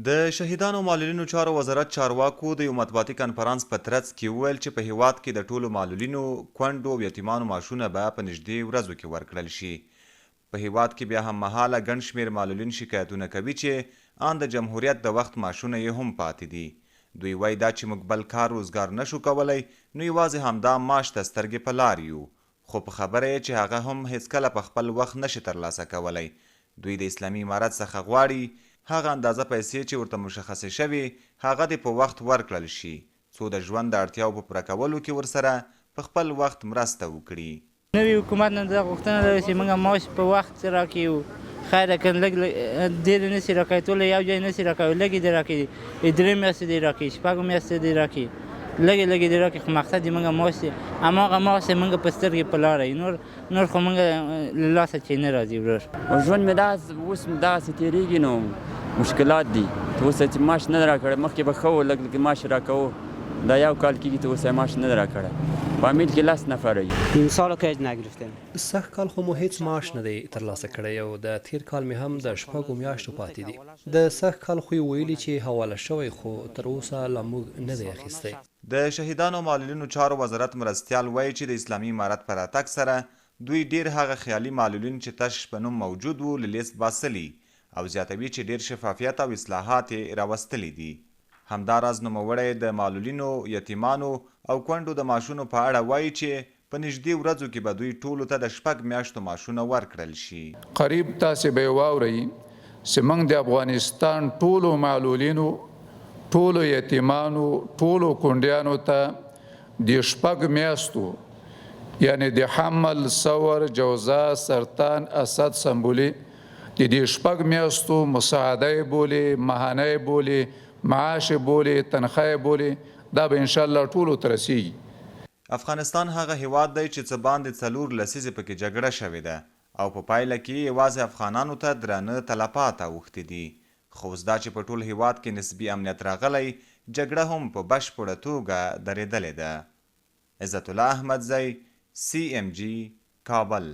د شهیدانو معلولینو چارو وزارت چارواکو د یو مطبوعاتي کنفرانس په ترڅ کې وویل چې په هیواد کې د ټولو معلولینو، کونډو او یتیمانو معاشونه به په نږدې ورځو کې ورکړل شي. په هیواد کې بیا هم مهاله ګڼ شمېر معلولین شکایتونه کوي چې ان د جمهوریت د وخت معاشونه یې هم پاتې دي. دوی وایي دا چې موږ بل کار روزګار نشو کولی نو یوازې همدا معاش ته سترګې په لار یو، خو په خبره یې چې هغه هم هیڅکله په خپل وخت نشي ترلاسه کولی. دوی د اسلامي امارت څخه غواړي هغه اندازه پیسې چې ورته مشخصې شوي هغه دې په وخت ورکړل شي څو د ژوند د اړتیاو په پوره کولو کې ورسره په خپل وخت مرسته وکړي. نوي حکومت نه دا غوښتنه ده چې موږ معاش په وخت راکړي، خیر که لږ ډېر نه شي راکوی، ټوله یو ځای نه شي راکوی، لږ یې دې راکړي، 3 میاشتې دې راکړي، 6 میاشتې دې راکړي، لږ دې راکړي، خو مقصد یې موږ معاش دی، هماغه معاش یې موږ په سترګې په لاره یو، نور خو موږ له لاسه چې نه راځي ورور. ژوند مې اوس داسې تېرېږي نو مشکلات دي. ته اوس چې معاش نه راکړی، مخکې به ښه و لږ معاش راکوو، دا یو کال کېږي ته اوس معاش نه راکړی. فامیل کې 10 نفره یو. امسال که نگرفتیم. سږ کال خو مو هیڅ معاش نه دی ترلاسه کړی او د تیر کال مې هم د 6 میاشتو پاتې دي. د سږ کال خو یې ویلي چې حواله شوی خو تر اوسه لا موږ نه دی اخیستی. د شهیدانو معلولینو چارو وزارت مرستیال وایي چې د اسلامي امارت په راتګ سره دوی ډیر هغه خیالي معلولین چې تش په نوم موجود وو له لیست باسلي او زیاتوي چې ډیر شفافیت او اصلاحات یې راوستلي دي. همداراز نوموړی د معلولینو، یتیمانو او کونډو د معاشونو په اړه وایي چې په نږدې ورځو کې به دوی ټولو ته د 6 میاشتو معاشونه ورکړل شي. قریب تاسې به واورئ چې موږ د افغانستان ټولو معلولینو، ټولو یتیمانو، ټولو کونډیانو ته د 6 میاشتو یعنی د حمل، ثور، جوزا، سرطان، اسد، سنبولي د دې 6 میاشتو مساعده بولي، ماهانه بولي، معاش بولي، تنخواه بولي، دا به انشاءالله ټولو ته رسیږي. افغانستان هغه هیواد دی چې څه باندې 4 لسیزې پکې جګړه شوې ده او په پایله کې یوازې افغانانو ته درانه تلفات اوښتي دي. خو اوس دا چې په ټول هیواد کې نسبي امنیت راغلی، جګړه هم په بشپړه توګه درېدلې ده. عزت الله احمدزی، CMG کابل.